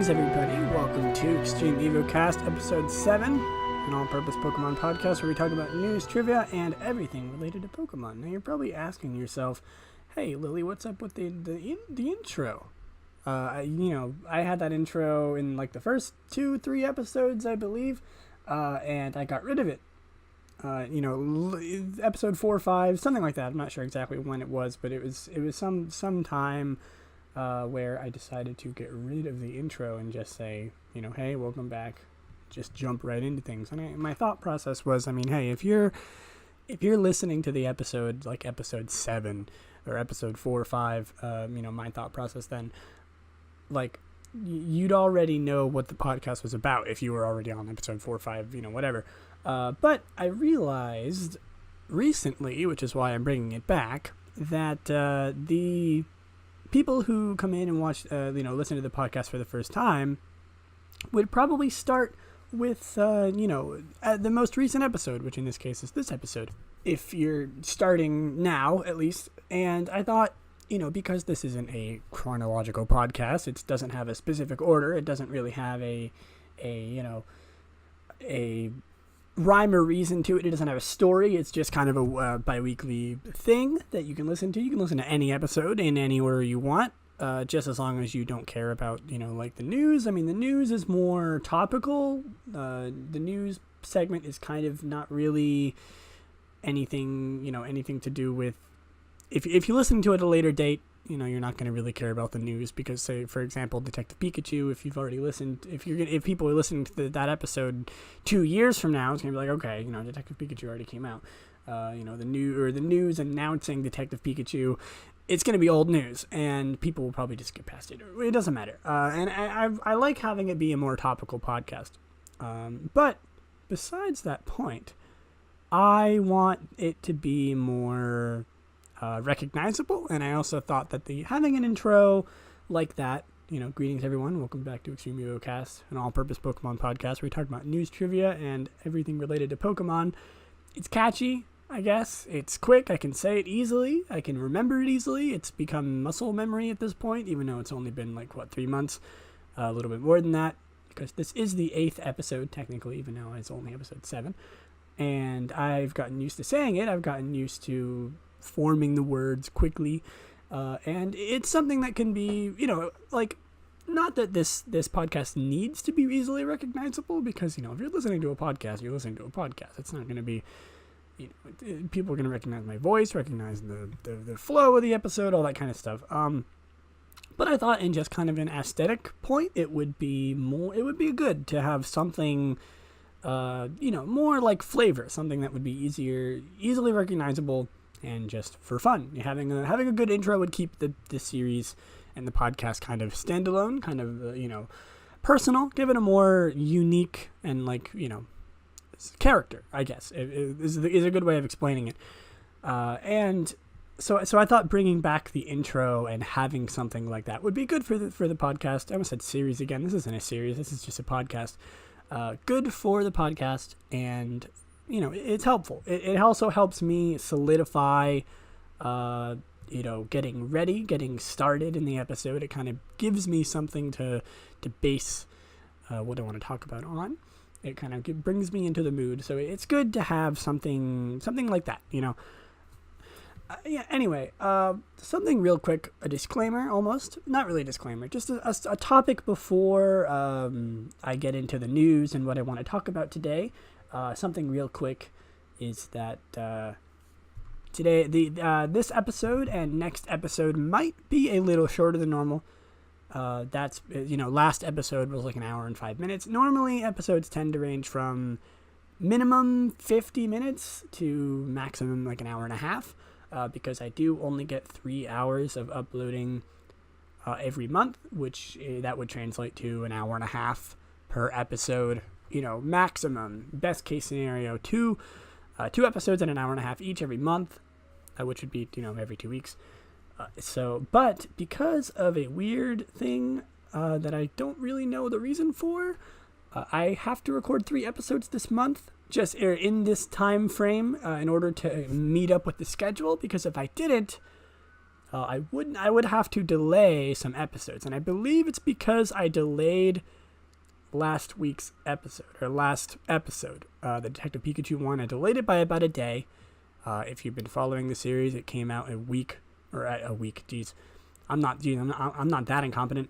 Greetings, everybody. Welcome to Extreme EvoCast, Episode 7, an all-purpose Pokemon podcast where we talk about news, trivia, and everything related to Pokemon. Now, you're probably asking yourself, hey, Lily, what's up with the intro? I had that intro in, the first 2-3 episodes, I believe, and I got rid of it. Episode 4 or 5, something like that. I'm not sure exactly when it was, but it was some time where I decided to get rid of the intro and just say, hey, welcome back. Just jump right into things. And my thought process was, hey, if you're listening to the episode, like episode 7 or episode 4 or 5, my thought process then, you'd already know what the podcast was about if you were already on episode 4 or 5, whatever. But I realized recently, which is why I'm bringing it back, that the people who come in and watch, listen to the podcast for the first time would probably start with, the most recent episode, which in this case is this episode, if you're starting now, at least. And I thought, because this isn't a chronological podcast, it doesn't have a specific order, it doesn't really have a rhyme or reason to it. It doesn't have a story. It's just kind of a bi-weekly thing that you can listen to. You can listen to any episode in any order you want, just as long as you don't care about, the news. The news is more topical. The news segment is kind of not really anything to do with, if you listen to it at a later date, you're not going to really care about the news because, say, for example, Detective Pikachu, if you've already listened, if people are listening to that episode 2 years from now, it's going to be like, okay, Detective Pikachu already came out. The news announcing Detective Pikachu, it's going to be old news, and people will probably just get past it. It doesn't matter. And I like having it be a more topical podcast. But besides that point, I want it to be more recognizable, and I also thought that having an intro like that, greetings everyone, welcome back to Extreme EvoCast, an all-purpose Pokemon podcast where we talk about news, trivia, and everything related to Pokemon. It's catchy, I guess. It's quick. I can say it easily. I can remember it easily. It's become muscle memory at this point, even though it's only been 3 months, a little bit more than that, because this is the 8th episode technically, even though it's only episode 7, and I've gotten used to saying it. I've gotten used to forming the words quickly, and it's something that can be, not that this podcast needs to be easily recognizable, because, if you're listening to a podcast, you're listening to a podcast. It's not going to be, people are going to recognize my voice, recognize the flow of the episode, all that kind of stuff. But I thought in just kind of an aesthetic point, it would be good to have something, more like flavor, something that would be easily recognizable, and just for fun. Having a good intro would keep the series and the podcast kind of standalone, kind of, personal, give it a more unique and, character, I guess, is a good way of explaining it. And so I thought bringing back the intro and having something like that would be good for the podcast. I almost said series again. This isn't a series. This is just a podcast. Good for the podcast, and it's helpful. It also helps me solidify, getting ready, getting started in the episode. It kind of gives me something to base what I want to talk about on. It kind of brings me into the mood. So it's good to have something like that, Anyway, something real quick, a disclaimer almost. Not really a disclaimer, just a topic before I get into the news and what I want to talk about today. Something real quick is that today, this episode and next episode might be a little shorter than normal. That's, last episode was an hour and 5 minutes. Normally, episodes tend to range from minimum 50 minutes to maximum an hour and a half, because I do only get 3 hours of uploading every month, which that would translate to an hour and a half per episode. Maximum, best case scenario, two episodes and an hour and a half each every month, which would be, every 2 weeks. But because of a weird thing that I don't really know the reason for, I have to record 3 episodes this month, just in this time frame, in order to meet up with the schedule, because if I didn't, I would have to delay some episodes, and I believe it's because I delayed last episode, the Detective Pikachu one. I delayed it by about a day. If you've been following the series, it came out a week. Geez, I'm not that incompetent.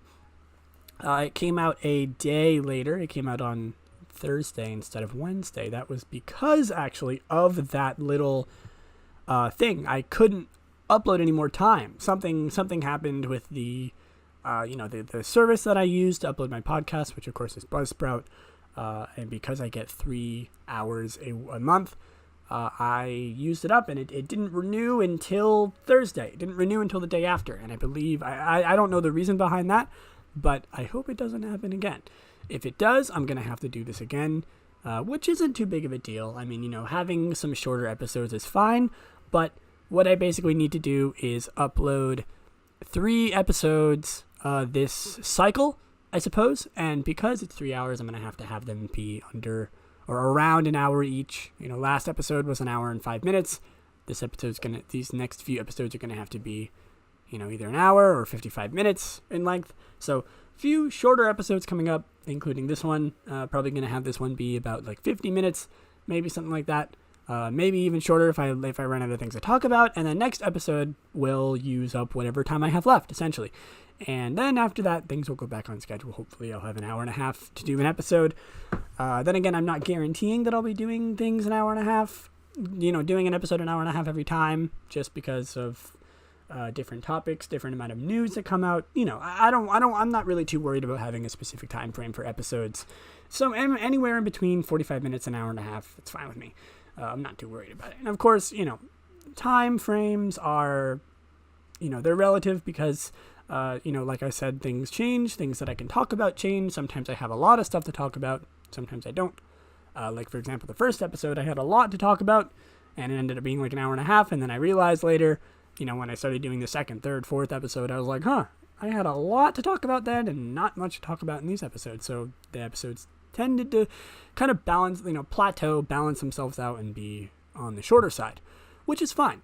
It came out a day later. It came out on Thursday instead of Wednesday. That was because actually of that little thing. I couldn't upload any more time. Something happened with the the service that I use to upload my podcast, which of course is Buzzsprout, and because I get 3 hours a month, I used it up, and it didn't renew until Thursday. It didn't renew until the day after, and I believe I don't know the reason behind that, but I hope it doesn't happen again. If it does, I'm gonna have to do this again, which isn't too big of a deal. I mean, having some shorter episodes is fine, but what I basically need to do is upload 3 episodes this cycle, I suppose, and because it's 3 hours, I'm going to have them be under or around an hour each. Last episode was an hour and 5 minutes. These next few episodes are going to have to be, either an hour or 55 minutes in length. So few shorter episodes coming up, including this one. Probably going to have this one be about like 50 minutes, maybe something like that. Maybe even shorter if I run out of things to talk about. And the next episode will use up whatever time I have left, essentially. And then after that, things will go back on schedule. Hopefully I'll have an hour and a half to do an episode. Then again, I'm not guaranteeing that I'll be doing things an hour and a half, doing an episode an hour and a half every time, just because of different topics, different amount of news that come out. I'm not really too worried about having a specific time frame for episodes. So anywhere in between 45 minutes and an hour and a half, it's fine with me. I'm not too worried about it. And of course, time frames are, they're relative because, like I said, things change. Things that I can talk about change. Sometimes I have a lot of stuff to talk about. Sometimes I don't. Like, for example, the first episode, I had a lot to talk about, and it ended up being like an hour and a half. And then I realized later, when I started doing the second, third, fourth episode, I was like, I had a lot to talk about then and not much to talk about in these episodes. So the episodes tended to kind of balance, plateau, balance themselves out and be on the shorter side, which is fine.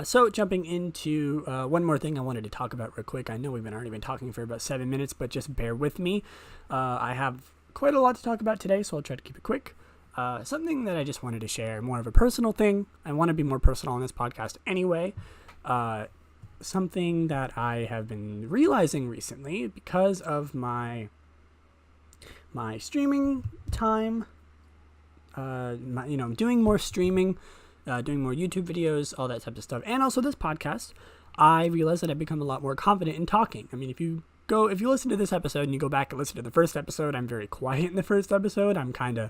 So jumping into one more thing I wanted to talk about real quick. I know we've already been talking for about 7 minutes, but just bear with me. I have quite a lot to talk about today, so I'll try to keep it quick. Something that I just wanted to share, more of a personal thing. I want to be more personal on this podcast anyway. Something that I have been realizing recently because of my streaming time, doing more streaming, doing more YouTube videos, all that type of stuff, and also this podcast, I realized that I've become a lot more confident in talking. I mean, if you listen to this episode and you go back and listen to the first episode, I'm very quiet in the first episode. I'm kind of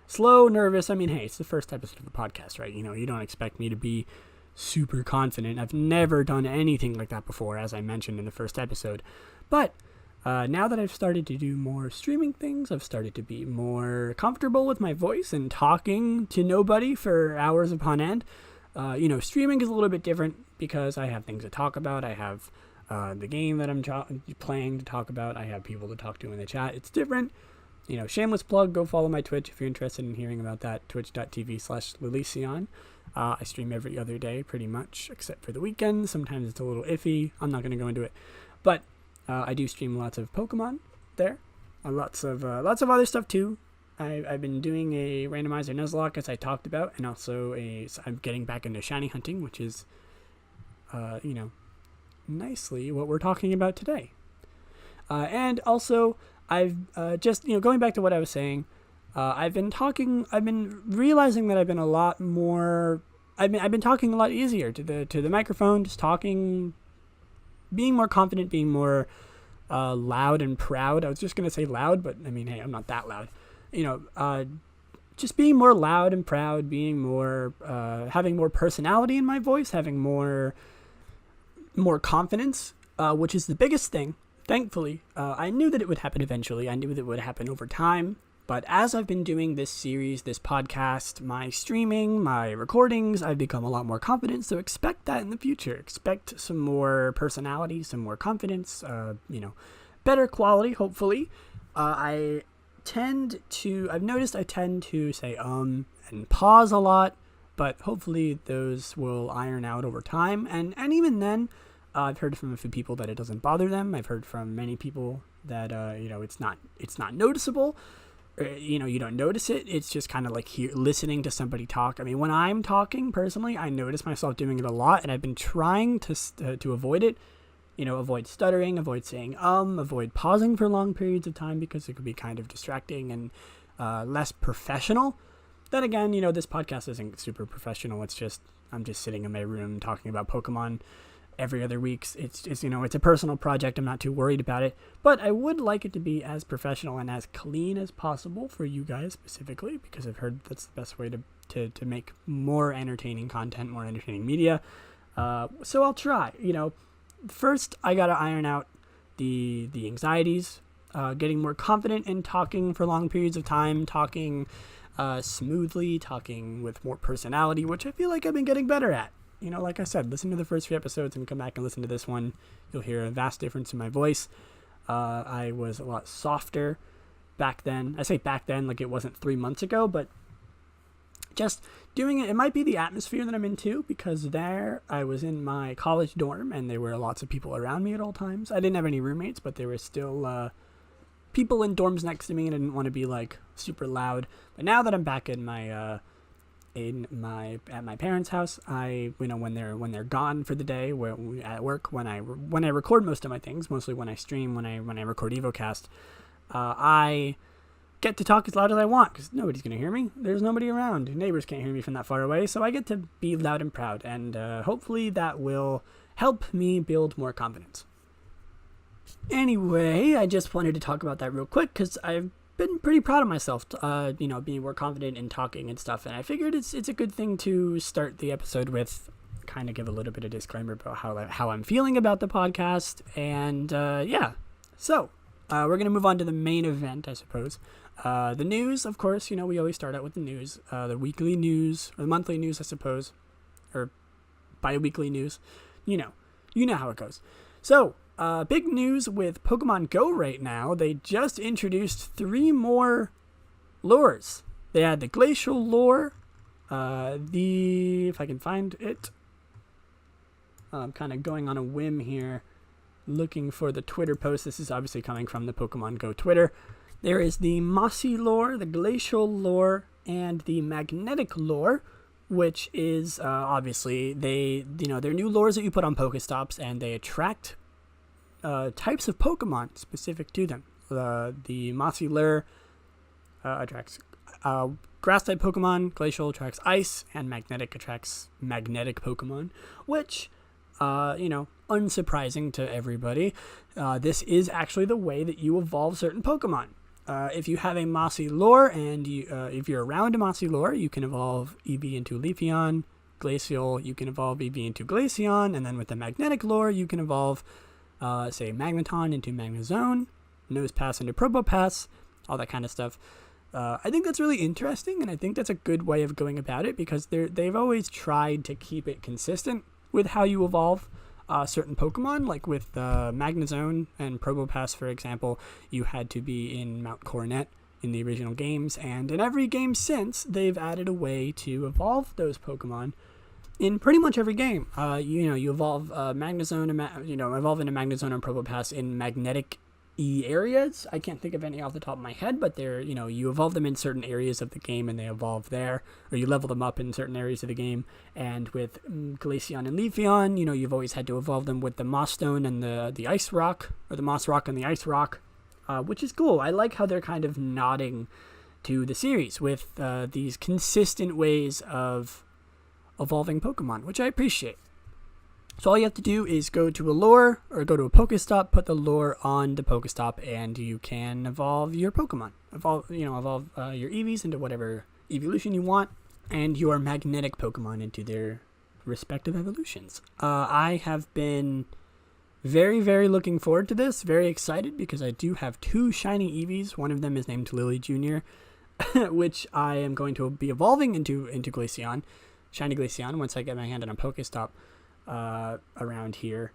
slow, nervous. I mean, hey, it's the first episode of the podcast, right? You don't expect me to be super confident. I've never done anything like that before, as I mentioned in the first episode, but now that I've started to do more streaming things, I've started to be more comfortable with my voice and talking to nobody for hours upon end. Streaming is a little bit different because I have things to talk about. I have the game that I'm playing to talk about. I have people to talk to in the chat. It's different. Shameless plug, go follow my Twitch if you're interested in hearing about that, twitch.tv/Lilision. I stream every other day pretty much, except for the weekends. Sometimes it's a little iffy. I'm not going to go into it. But I do stream lots of Pokemon there, lots of other stuff too. I've been doing a randomizer Nuzlocke, as I talked about, and also I'm getting back into shiny hunting, which is, nicely what we're talking about today. And also I've just going back to what I was saying. I've been realizing that I've been talking a lot easier to the microphone, just talking. Being more confident, being more loud and proud. I was just going to say loud, but I mean, hey, I'm not that loud. Just being more loud and proud, being more, having more personality in my voice, having more confidence, which is the biggest thing. Thankfully, I knew that it would happen eventually. I knew that it would happen over time. But as I've been doing this series, this podcast, my streaming, my recordings, I've become a lot more confident. So expect that in the future. Expect some more personality, some more confidence, better quality, hopefully. I've noticed I tend to say and pause a lot but hopefully those will iron out over time. And even then, I've heard from a few people that it doesn't bother them. I've heard from many people that it's not noticeable. You don't notice it. It's just kind of like listening to somebody talk. I mean, when I'm talking personally, I notice myself doing it a lot, and I've been trying to avoid it. Avoid stuttering, avoid saying avoid pausing for long periods of time, because it could be kind of distracting and less professional. Then again, this podcast isn't super professional. It's just I'm just sitting in my room talking about Pokemon every other week. It's just, it's a personal project. I'm not too worried about it, but I would like it to be as professional and as clean as possible for you guys specifically, because I've heard that's the best way to make more entertaining content, more entertaining media. So I'll try. First I got to iron out the anxieties, getting more confident in talking for long periods of time, talking smoothly, talking with more personality, which I feel like I've been getting better at. Like I said, listen to the first few episodes and come back and listen to this one. You'll hear a vast difference in my voice. I was a lot softer back then. I say back then like it wasn't 3 months ago, but just doing it. It might be the atmosphere that I'm into, because there I was in my college dorm and there were lots of people around me at all times. I didn't have any roommates, but there were still people in dorms next to me, and I didn't want to be like super loud. But now that I'm back in my at my parents' house, when they're gone for the day, at work, when I record most of my things, mostly when I stream, when I record EvoCast, I get to talk as loud as I want, because nobody's gonna hear me. There's nobody around. Neighbors can't hear me from that far away, so I get to be loud and proud, and hopefully that will help me build more confidence. Anyway, I just wanted to talk about that real quick, because I've been pretty proud of myself, being more confident in talking and stuff, and I figured it's a good thing to start the episode with, kind of give a little bit of disclaimer about how I'm feeling about the podcast, and so we're gonna move on to the main event, I suppose. The news, of course. We always start out with the news, the weekly news, or the monthly news, I suppose, or bi-weekly news. You know how it goes. So, big news with Pokemon Go right now. They just introduced 3 more lures. They had the Glacial lure, if I can find it. I'm kind of going on a whim here, looking for the Twitter post. This is obviously coming from the Pokemon Go Twitter. There is the Mossy lure, the Glacial lure, and the Magnetic lure, which is obviously they're new lures that you put on Pokestops, and they attract types of Pokemon specific to them. The Mossy lure attracts grass-type Pokemon, Glacial attracts ice, and Magnetic attracts magnetic Pokemon, which, unsurprising to everybody, this is actually the way that you evolve certain Pokemon. If you have a Mossy lure, and if you're around a Mossy lure, you can evolve Eevee into Leafeon. Glacial, you can evolve Eevee into Glaceon, and then with the Magnetic lure, you can evolve, say, Magneton into Magnezone, Nosepass into Probopass, all that kind of stuff. I think that's really interesting, and I think that's a good way of going about it, because they've always tried to keep it consistent with how you evolve certain Pokemon. Like with Magnezone and Probopass, for example, you had to be in Mount Coronet in the original games, and in every game since, they've added a way to evolve those Pokemon in pretty much every game. You evolve Magnezone, evolve into Magnezone and Probopass in magnetic areas. I can't think of any off the top of my head, but they're, you evolve them in certain areas of the game and they evolve there, or you level them up in certain areas of the game. And with Glaceon and Leafeon, you've always had to evolve them with the Moss Stone and the Ice Rock, or the Moss Rock and the Ice Rock, which is cool. I like how they're kind of nodding to the series with these consistent ways of evolving Pokemon, which I appreciate. So all you have to do is go to a lure, or go to a Pokestop, put the lure on the Pokestop, and you can evolve your Pokemon. Evolve your Eevees into whatever evolution you want, and your magnetic Pokemon into their respective evolutions. I have been very, very looking forward to this, very excited, because I do have 2 shiny Eevees. One of them is named Lily Jr., which I am going to be evolving into Glaceon, shiny Glaceon, once I get my hand on a Pokestop around here.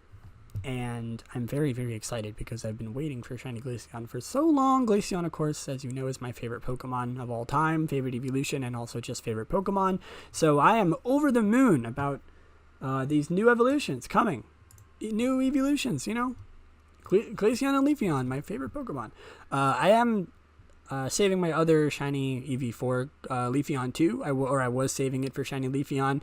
And I'm very, very excited because I've been waiting for Shiny Glaceon for so long. Glaceon, of course, as you know, is my favorite Pokemon of all time, favorite evolution, and also just favorite Pokemon. So I am over the moon about these new evolutions coming. New evolutions, you know? Glaceon and Leafeon, my favorite Pokemon. I am saving my other shiny EV4 Leafeon too. I was saving it for shiny Leafeon.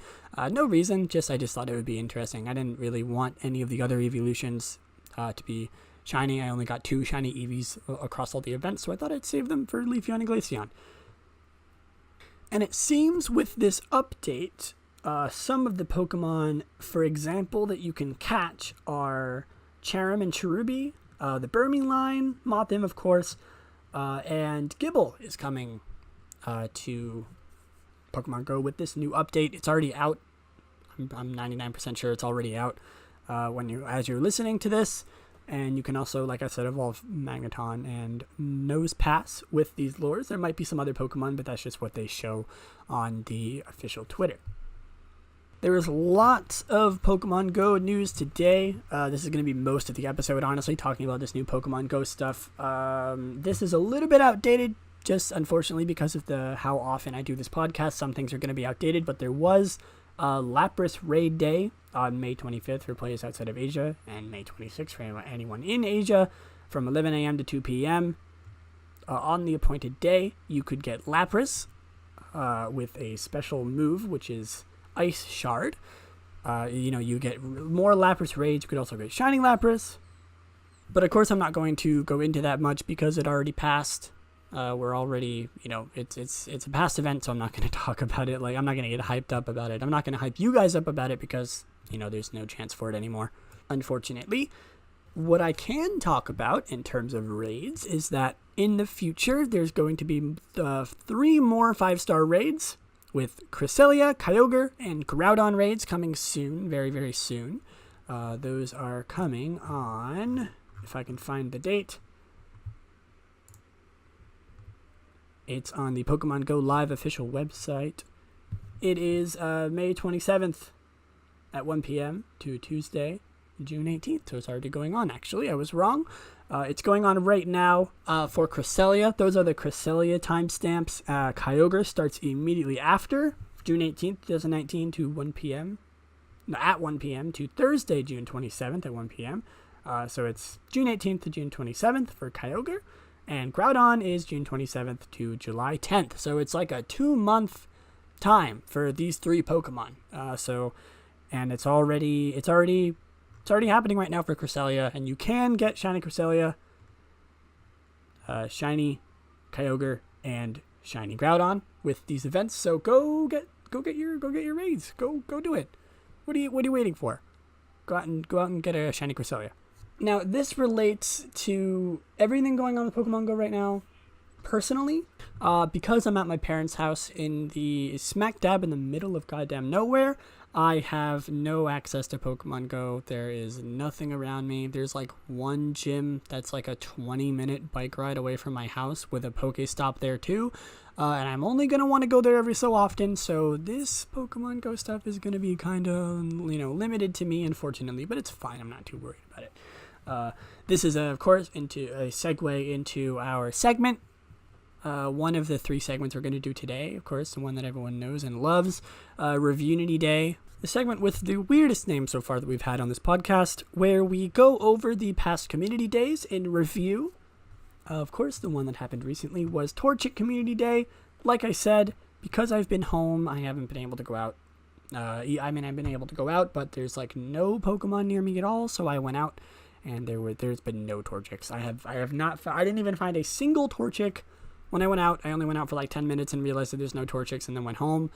No reason, I just thought it would be interesting. I didn't really want any of the other evolutions to be shiny. I only got 2 shiny EVs across all the events, so I thought I'd save them for Leafeon and Glaceon. And it seems with this update, some of the Pokemon, for example, that you can catch are Cherim and Cherubi, the Burmy line, Mothim, of course, and Gible is coming to Pokemon Go with this new update. It's already out. I'm 99% sure it's already out as you're listening to this. And you can also, like I said, evolve Magneton and Nosepass with these lures. There might be some other Pokemon, but that's just what they show on the official Twitter. There is lots of Pokemon Go news today. This is going to be most of the episode, honestly, talking about this new Pokemon Go stuff. This is a little bit outdated, just unfortunately because of how often I do this podcast. Some things are going to be outdated, but there was Lapras Raid Day on May 25th for players outside of Asia, and May 26th for anyone in Asia, from 11 a.m. to 2 p.m. On the appointed day, you could get Lapras with a special move, which is Ice Shard. You get more Lapras raids. You could also get Shining Lapras. But of course, I'm not going to go into that much because it already passed. We're already, it's a past event, so I'm not going to talk about it. I'm not going to get hyped up about it. I'm not going to hype you guys up about it because, there's no chance for it anymore, unfortunately. What I can talk about in terms of raids is that in the future, there's going to be 3 more 5-star raids with Cresselia, Kyogre, and Groudon raids coming soon, very, very soon. Those are coming on, if I can find the date, it's on the Pokemon Go Live official website. It is May 27th at 1 p.m. to Tuesday, June 18th. So it's already going on, actually. I was wrong. It's going on right now for Cresselia. Those are the Cresselia timestamps. Kyogre starts immediately after June 18th, 2019 to 1 p.m. No, at 1 p.m. to Thursday, June 27th at 1 p.m. So it's June 18th to June 27th for Kyogre. And Groudon is June 27th to July 10th. So it's like a 2-month time for these 3 Pokemon. And it's already happening right now for Cresselia, and you can get Shiny Cresselia, Shiny Kyogre, and Shiny Groudon with these events. So go get your raids. Go do it. What are you waiting for? Go out and get a Shiny Cresselia. Now, this relates to everything going on with Pokemon Go right now. Personally, because I'm at my parents' house in the smack dab in the middle of goddamn nowhere, I have no access to Pokemon Go. There is nothing around me. There's one gym that's a 20-minute bike ride away from my house with a Pokestop there too. And I'm only going to want to go there every so often. So this Pokemon Go stuff is going to be kind of, limited to me, unfortunately. But it's fine. I'm not too worried about it. This is, of course, into a segue into our segment. One of the 3 segments we're going to do today, of course, the one that everyone knows and loves, Reviewunity Day. The segment with the weirdest name so far that we've had on this podcast, where we go over the past community days in review. Of course, the one that happened recently was Torchic Community Day. Like I said, because I've been home, I haven't been able to go out. I've been able to go out, but there's no Pokemon near me at all, so I went out, and there's been no Torchics. I didn't even find a single Torchic. When I went out, I only went out for 10 minutes and realized that there's no Torchics and then went home.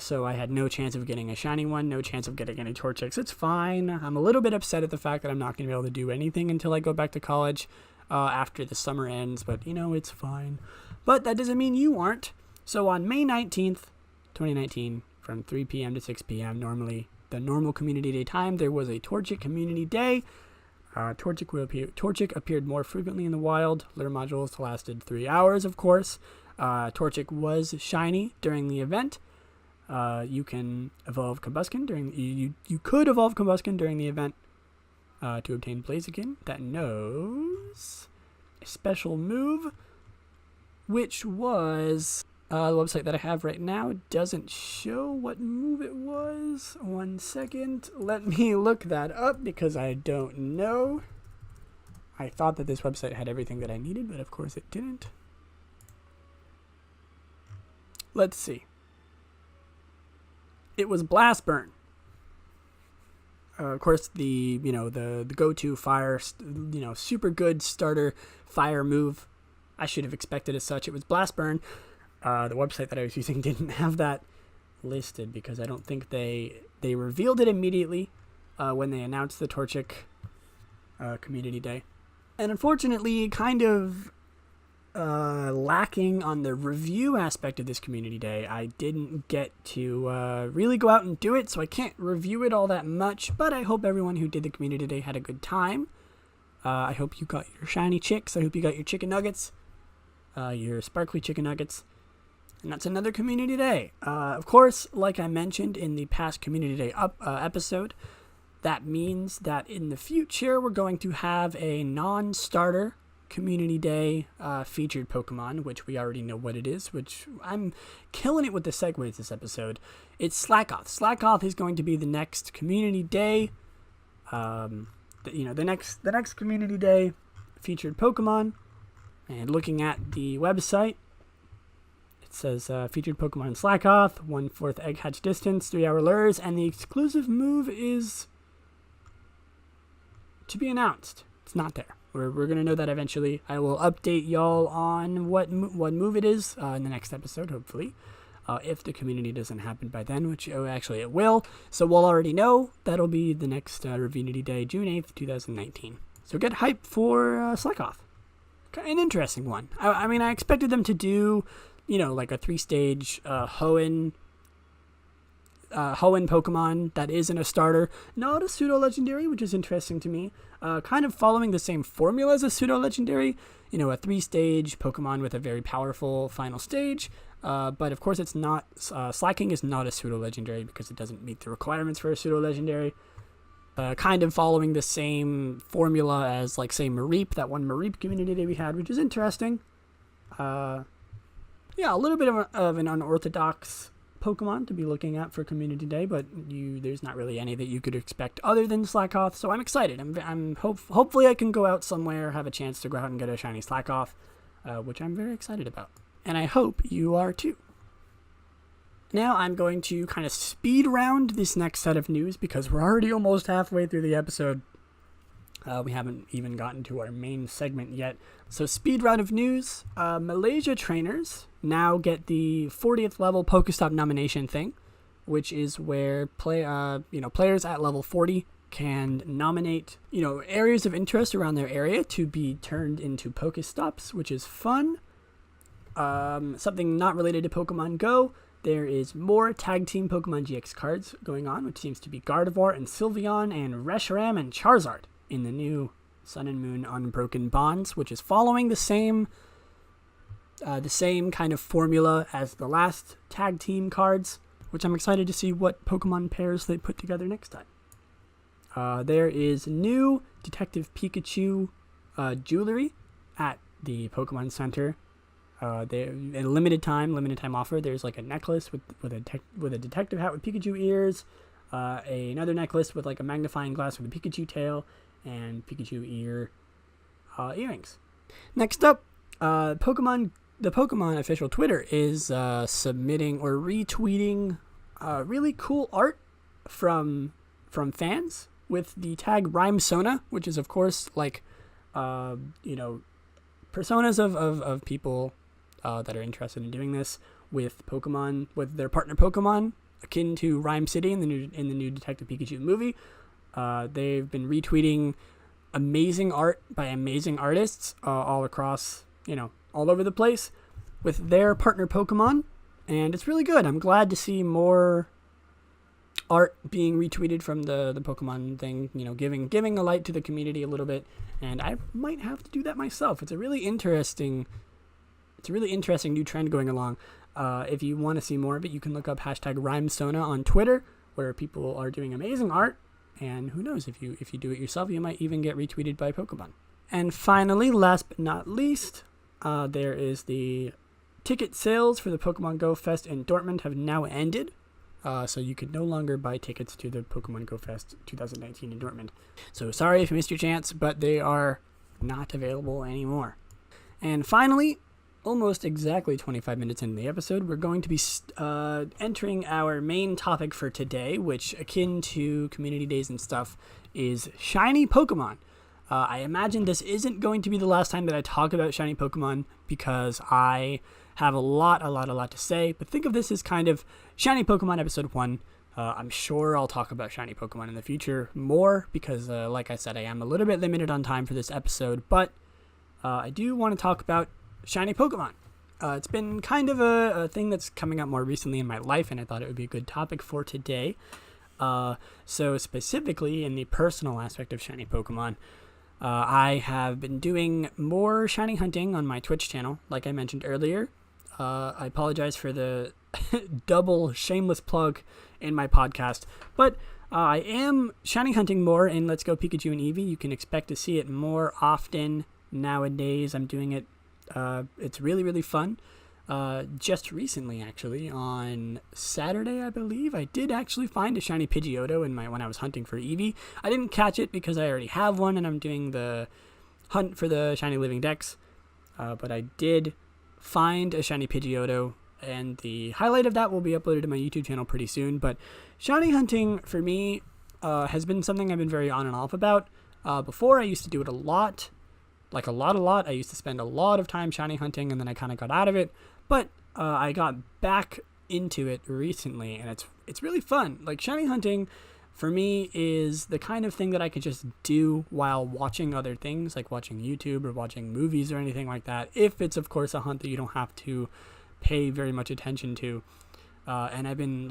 So I had no chance of getting a shiny one, no chance of getting any Torchics. It's fine. I'm a little bit upset at the fact that I'm not going to be able to do anything until I go back to college after the summer ends. But, it's fine. But that doesn't mean you aren't. So on May 19th, 2019, from 3 p.m. to 6 p.m., normally the normal community day time, there was a Torchic Community Day. Torchic appeared more frequently in the wild. Lure modules lasted 3 hours, of course. Torchic was shiny during the event. You can evolve Combusken you could evolve Combusken during the event. to obtain Blaziken that knows a special move, which was the website that I have right now doesn't show what move it was. 1 second. Let me look that up because I don't know. I thought that this website had everything that I needed, but of course it didn't. Let's see. It was Blast Burn. Of course, the go-to fire, super good starter fire move. I should have expected as such. It was Blast Burn. The website that I was using didn't have that listed because I don't think they revealed it immediately when they announced the Torchic Community Day. And unfortunately, kind of lacking on the review aspect of this Community Day. I didn't get to really go out and do it, so I can't review it all that much, but I hope everyone who did the Community Day had a good time. I hope you got your shiny chicks. I hope you got your chicken nuggets, your sparkly chicken nuggets. And that's another Community Day. Of course, like I mentioned in the past Community Day episode, that means that in the future we're going to have a non-starter Community Day featured Pokemon, which we already know what it is, which I'm killing it with the segues this episode. It's Slakoth. Slakoth is going to be the next Community Day, the next Community Day featured Pokemon. And looking at the website, it says featured Pokemon Slakoth, 1/4 egg hatch distance, 3-hour lures, and the exclusive move is to be announced. It's not there. We're going to know that eventually. I will update y'all on what move it is in the next episode, hopefully. If the community doesn't happen by then, which actually it will. So we'll already know. That'll be the next Revinity Day, June 8th, 2019. So get hyped for Slakoth. An interesting one. I mean, I expected them to do, like a 3-stage Hoenn Pokemon that isn't a starter, not a pseudo-legendary, which is interesting to me. Kind of following the same formula as a pseudo-legendary, a 3-stage Pokemon with a very powerful final stage. But of course it's not, Slaking is not a pseudo-legendary because it doesn't meet the requirements for a pseudo-legendary. Kind of following the same formula as, say, Mareep, that one Mareep Community Day we had, which is interesting. A little bit of an unorthodox Pokemon to be looking at for Community Day, but there's not really any that you could expect other than Slakoth, so I'm excited. Hopefully I can go out somewhere, have a chance to go out and get a shiny Slakoth, which I'm very excited about. And I hope you are too. Now I'm going to kind of speed round this next set of news because we're already almost halfway through the episode. We haven't even gotten to our main segment yet. So speed round of news. Malaysia trainers now get the 40th level Pokestop nomination thing, which is where players at level 40 can nominate, areas of interest around their area to be turned into Pokestops, which is fun. Something not related to Pokemon Go. There is more Tag Team Pokemon GX cards going on, which seems to be Gardevoir and Sylveon and Reshiram and Charizard in the new Sun and Moon Unbroken Bonds, which is following the same kind of formula as the last Tag Team cards, which I'm excited to see what Pokemon pairs they put together next time. There is new Detective Pikachu jewelry at the Pokemon Center. In a limited time offer. There's like a necklace with a detective hat with Pikachu ears, another necklace with like a magnifying glass with a Pikachu tail, and Pikachu earrings. Next up, the Pokemon official Twitter is submitting or retweeting really cool art from fans with the tag Rhymesona, which is of course like personas of people that are interested in doing this with Pokemon, with their partner Pokemon, akin to Rhyme City in the new Detective Pikachu movie. They've been retweeting amazing art by amazing artists all across, all over the place with their partner Pokemon, and it's really good. I'm glad to see more art being retweeted from the Pokemon thing, giving a light to the community a little bit, and I might have to do that myself. It's a really interesting new trend going along. If you want to see more of it, you can look up #Rhymesona on Twitter, where people are doing amazing art And who knows, if you do it yourself, you might even get retweeted by Pokemon. And finally, last but not least, there is the ticket sales for the Pokemon Go Fest in Dortmund have now ended. So you can no longer buy tickets to the Pokemon Go Fest 2019 in Dortmund. So sorry if you missed your chance, but they are not available anymore. And finally, almost exactly 25 minutes into the episode, we're going to be entering our main topic for today, which, akin to community days and stuff, is shiny Pokemon. I imagine this isn't going to be the last time that I talk about shiny Pokemon, because I have a lot to say, but think of this as kind of shiny Pokemon episode 1. I'm sure I'll talk about shiny Pokemon in the future more, because like I said, I am a little bit limited on time for this episode, but I do want to talk about shiny Pokemon. It's been kind of a thing that's coming up more recently in my life, and I thought it would be a good topic for today. So specifically in the personal aspect of shiny Pokemon, I have been doing more shiny hunting on my Twitch channel, like I mentioned earlier. I apologize for the double shameless plug in my podcast, but I am shiny hunting more in Let's Go Pikachu and Eevee. You can expect to see it more often nowadays. I'm doing it. It's really, really fun. Just recently, actually, on Saturday, I believe, I did actually find a shiny Pidgeotto when I was hunting for Eevee. I didn't catch it because I already have one, and I'm doing the hunt for the shiny living dex. But I did find a shiny Pidgeotto, and the highlight of that will be uploaded to my YouTube channel pretty soon. But shiny hunting, for me, has been something I've been very on and off about. Before, I used to do it a lot. Like a lot. I used to spend a lot of time shiny hunting, and then I kind of got out of it. But I got back into it recently, and it's really fun. Like, shiny hunting, for me, is the kind of thing that I could just do while watching other things, like watching YouTube or watching movies or anything like that, if it's, of course, a hunt that you don't have to pay very much attention to. And I've been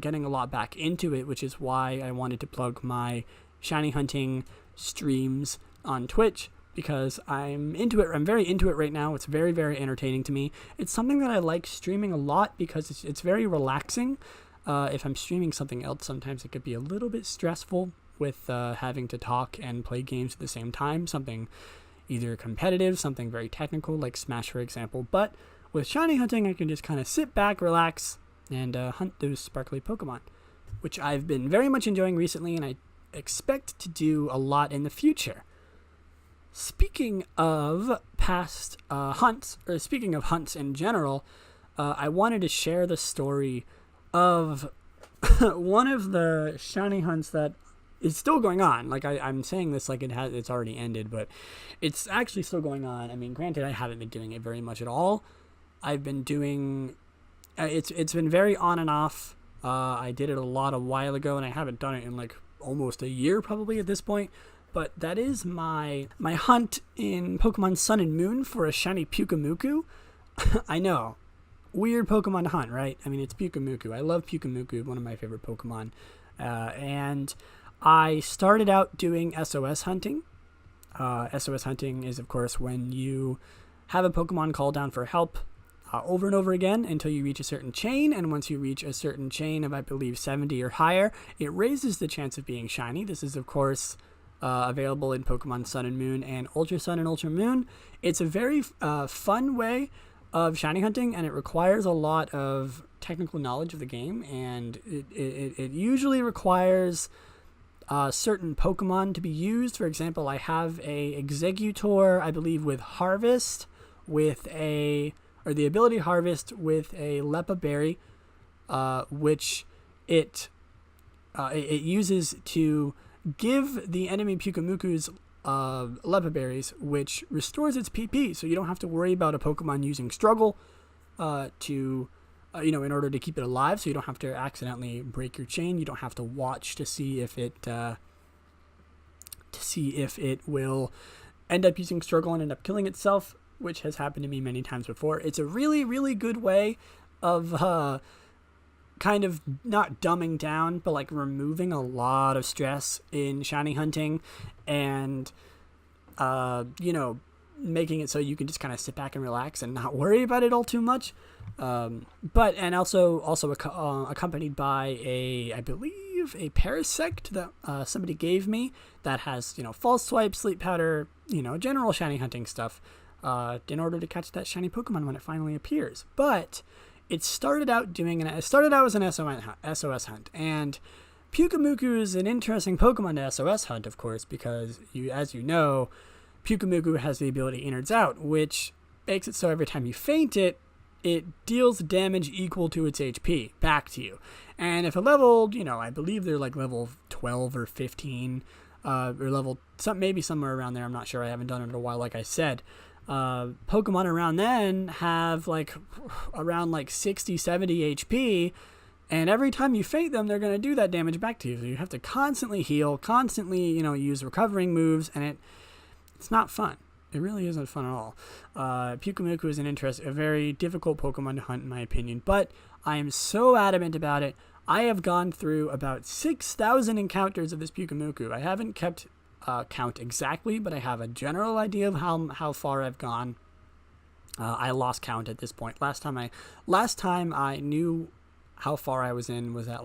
getting a lot back into it, which is why I wanted to plug my shiny hunting streams on Twitch, because I'm into it. I'm very into it right now. It's very, very entertaining to me. It's something that I like streaming a lot because it's very relaxing. If I'm streaming something else, sometimes it could be a little bit stressful with having to talk and play games at the same time. Something either competitive, something very technical, like Smash, for example. But with shiny hunting, I can just kind of sit back, relax, and hunt those sparkly Pokemon, which I've been very much enjoying recently, and I expect to do a lot in the future. Speaking of past hunts, or speaking of hunts in general, I wanted to share the story of one of the shiny hunts that is still going on. Like, I'm saying this like it's already ended, but it's actually still going on. I mean, granted, I haven't been doing it very much at all. I've been doing it's been very on and off. I did it a while ago, and I haven't done it in like almost a year probably at this point. But that is my hunt in Pokemon Sun and Moon for a shiny Pyukumuku. I know. Weird Pokemon to hunt, right? I mean, it's Pyukumuku. I love Pyukumuku, one of my favorite Pokemon. And I started out doing SOS hunting. SOS hunting is, of course, when you have a Pokemon call down for help over and over again until you reach a certain chain, and once you reach a certain chain of, I believe, 70 or higher, it raises the chance of being shiny. This is, of course, available in Pokemon Sun and Moon and Ultra Sun and Ultra Moon. It's a very fun way of shiny hunting, and it requires a lot of technical knowledge of the game, and it usually requires certain Pokemon to be used. For example, I have a Exeggutor, I believe, with Harvest, the ability Harvest with a Leppa Berry, which it uses to give the enemy Pyukumuku's Leppa Berries, which restores its PP, so you don't have to worry about a Pokemon using Struggle in order to keep it alive, so you don't have to accidentally break your chain. You don't have to watch to see if it will end up using Struggle and end up killing itself, which has happened to me many times before. It's a really, really good way of kind of not dumbing down, but like removing a lot of stress in shiny hunting, and making it so you can just kind of sit back and relax and not worry about it all too much. Also accompanied by I believe believe, a Parasect that somebody gave me that has, False Swipe, Sleep Powder, general shiny hunting stuff in order to catch that shiny Pokemon when it finally appears. But it started out as an SOS hunt, and Pyukumuku is an interesting Pokemon to SOS hunt, of course, because as you know, Pyukumuku has the ability Innards Out, which makes it so every time you faint it, it deals damage equal to its HP back to you. And if a level, I believe they're like level 12 or 15, or maybe somewhere around there, I'm not sure, I haven't done it in a while, like I said. Pokemon around then have around 60, 70 HP, and every time you faint them, they're going to do that damage back to you. So you have to constantly heal, constantly, use recovering moves, and it's not fun. It really isn't fun at all. Pyukumuku is a very difficult Pokemon to hunt, in my opinion, but I am so adamant about it. I have gone through about 6,000 encounters of this Pyukumuku. I haven't kept count exactly, but I have a general idea of how far I've gone. I lost count at this point. Last time I knew how far I was in was at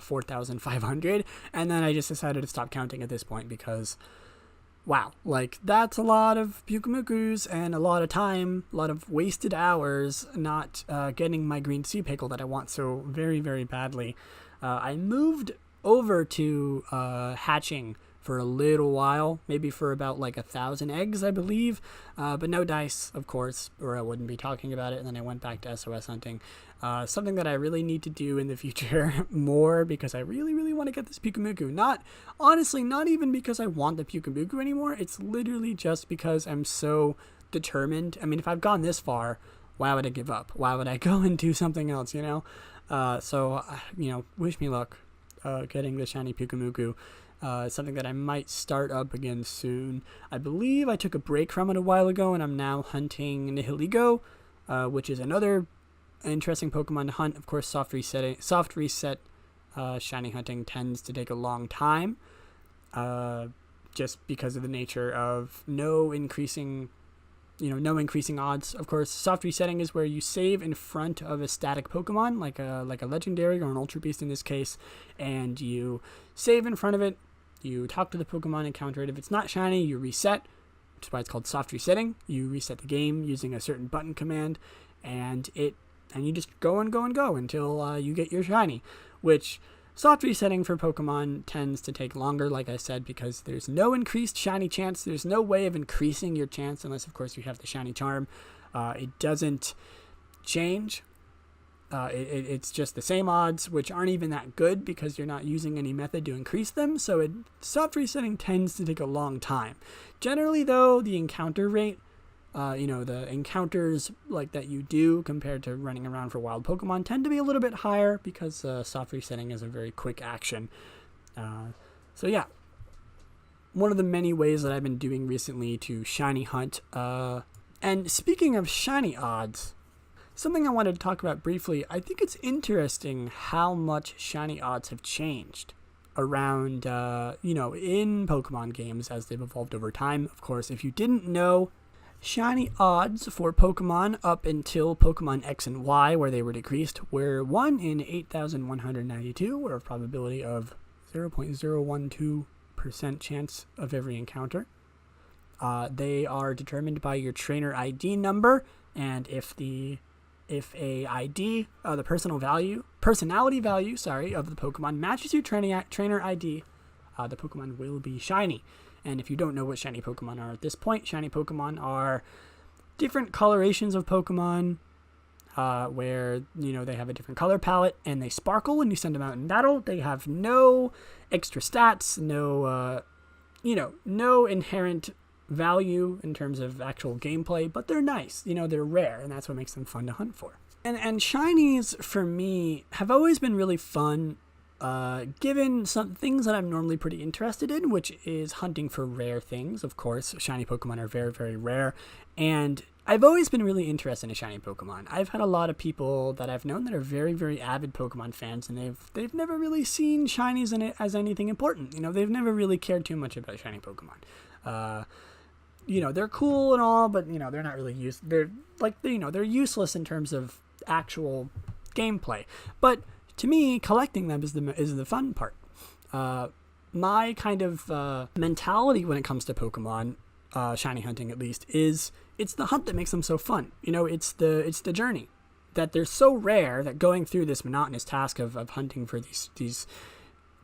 4,500, and then I just decided to stop counting at this point because, wow, that's a lot of Pyukumukus and a lot of time, a lot of wasted hours not getting my green sea pickle that I want so very, very badly. I moved over to hatching for a little while, maybe for about 1,000 eggs, I believe, but no dice, of course, or I wouldn't be talking about it. And then I went back to SOS hunting, something that I really need to do in the future more, because I really, really want to get this Pyukumuku. Not even because I want the Pyukumuku anymore. It's literally just because I'm so determined. I mean, if I've gone this far, why would I give up? Why would I go and do something else, So, wish me luck getting the shiny Pyukumuku. It's something that I might start up again soon. I believe I took a break from it a while ago, and I'm now hunting Nihilego, which is another interesting Pokemon to hunt. Of course, soft reset shiny hunting tends to take a long time, just because of the nature of no increasing odds. Of course, soft resetting is where you save in front of a static Pokemon, like a legendary or an Ultra Beast in this case, and you save in front of it. You talk to the Pokemon, encounter it. If it's not shiny, you reset, which is why it's called soft resetting. You reset the game using a certain button command, and you just go and go and go until you get your shiny, which soft resetting for Pokemon tends to take longer, like I said, because there's no increased shiny chance. There's no way of increasing your chance unless, of course, you have the shiny charm. It doesn't change. It's just the same odds, which aren't even that good because you're not using any method to increase them. So soft resetting tends to take a long time. Generally, though, the encounter rate, the encounters that you do compared to running around for wild Pokemon tend to be a little bit higher because soft resetting is a very quick action. So yeah, one of the many ways that I've been doing recently to shiny hunt. And speaking of shiny odds, something I wanted to talk about briefly, I think it's interesting how much shiny odds have changed around, in Pokemon games as they've evolved over time. Of course, if you didn't know, shiny odds for Pokemon up until Pokemon X and Y, where they were decreased, were 1 in 8,192, or a probability of 0.012% chance of every encounter. They are determined by your trainer ID number, and if a ID, the personality value, of the Pokemon matches your trainer ID, the Pokemon will be shiny. And if you don't know what shiny Pokemon are at this point, shiny Pokemon are different colorations of Pokemon, where, they have a different color palette and they sparkle when you send them out in battle. They have no extra stats, no inherent value in terms of actual gameplay, but they're nice. They're rare, and that's what makes them fun to hunt for. And shinies, for me, have always been really fun, given some things that I'm normally pretty interested in, which is hunting for rare things. Of course, shiny Pokemon are very, very rare, and I've always been really interested in shiny Pokemon. I've had a lot of people that I've known that are very, very avid Pokemon fans, and they've never really seen shinies in it as anything important. They've never really cared too much about shiny Pokemon. They're cool and all, but they're not really they're useless in terms of actual gameplay. But to me, collecting them is the fun part. My kind of mentality when it comes to Pokemon, shiny hunting at least, is it's the hunt that makes them so fun. It's the journey. That they're so rare that going through this monotonous task of hunting for these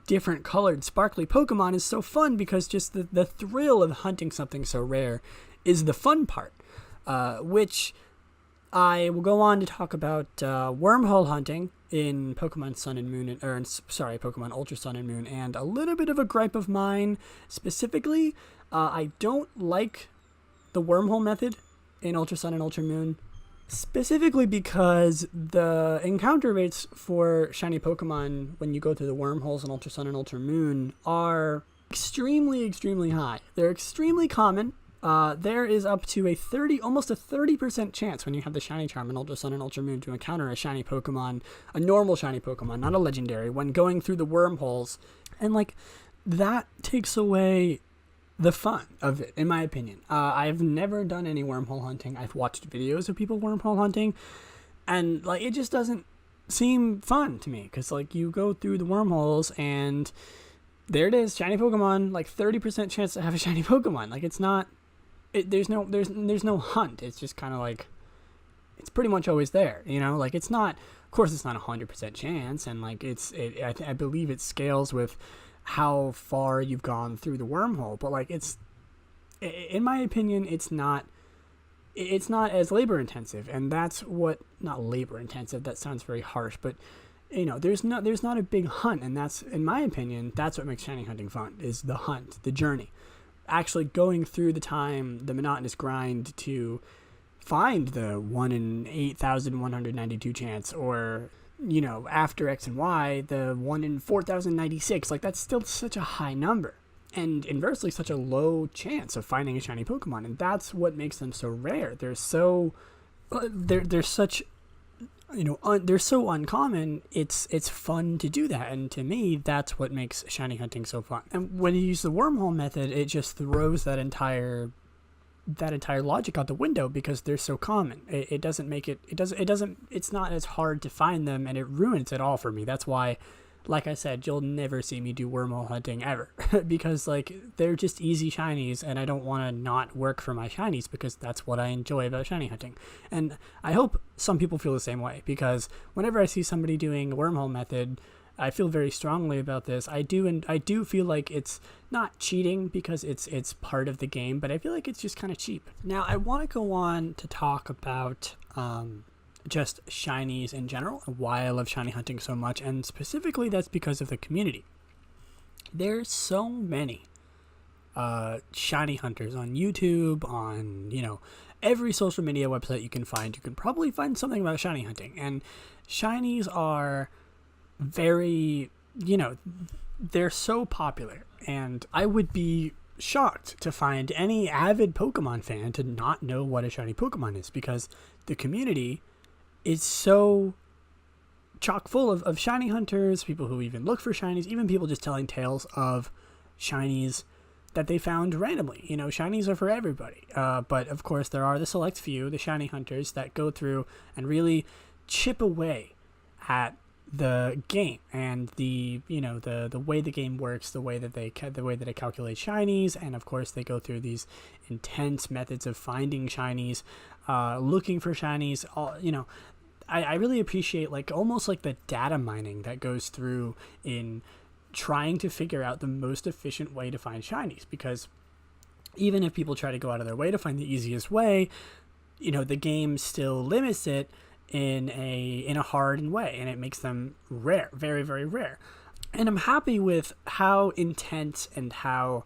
different colored sparkly Pokemon is so fun, because just the thrill of hunting something so rare is the fun part, which I will go on to talk about wormhole hunting in Pokemon Sun and Moon, Pokemon Ultra Sun and Moon, and a little bit of a gripe of mine specifically. I don't like the wormhole method in Ultra Sun and Ultra Moon, specifically because the encounter rates for shiny Pokemon when you go through the wormholes in Ultra Sun and Ultra Moon are extremely, extremely high. They're extremely common. There is up to almost a 30% chance when you have the shiny charm in Ultra Sun and Ultra Moon to encounter a shiny Pokemon, a normal shiny Pokemon, not a legendary, when going through the wormholes. And that takes away the fun of it, in my opinion. I've never done any wormhole hunting. I've watched videos of people wormhole hunting, and it just doesn't seem fun to me, because you go through the wormholes and there it is, shiny Pokemon, 30% chance to have a shiny Pokemon. It's not, there's no hunt. It's just kind of it's pretty much always there, it's not, of course it's not 100% chance, and I believe it scales with how far you've gone through the wormhole, but it's, in my opinion, it's not as labor intensive, and that's what, not labor intensive, that sounds very harsh, but there's not a big hunt, and that's, in my opinion, that's what makes shiny hunting fun, is the hunt, the journey, actually going through the monotonous grind to find the 1 in 8,192 chance, or after X and Y, the 1 in 4,096, that's still such a high number, and inversely such a low chance of finding a shiny Pokemon, and that's what makes them so rare. They're so, they're such, they're so uncommon. It's fun to do that, and to me, that's what makes shiny hunting so fun. And when you use the wormhole method, it just throws that entire logic out the window, because they're so common. It's not as hard to find them, and it ruins it all for me. That's why, like I said, you'll never see me do wormhole hunting ever, because they're just easy shinies, and I don't want to not work for my shinies, because that's what I enjoy about shiny hunting. And I hope some people feel the same way, because whenever I see somebody doing a wormhole method, I feel very strongly about this. I do feel like it's not cheating, because it's part of the game, but I feel like it's just kind of cheap. Now, I want to go on to talk about just shinies in general, and why I love shiny hunting so much, and specifically that's because of the community. There's so many shiny hunters on YouTube, on every social media website you can find. You can probably find something about shiny hunting, and shinies are very, they're so popular, and I would be shocked to find any avid Pokemon fan to not know what a shiny Pokemon is, because the community is so chock full of shiny hunters, people who even look for shinies, even people just telling tales of shinies that they found randomly. Shinies are for everybody, but of course there are the select few, the shiny hunters, that go through and really chip away at the game, and the way the game works, the way that it calculates shinies, and of course they go through these intense methods of finding shinies, looking for shinies. I really appreciate almost the data mining that goes through in trying to figure out the most efficient way to find shinies, because even if people try to go out of their way to find the easiest way, the game still limits it in a hardened way, and it makes them rare, very, very rare. And I'm happy with how intense and how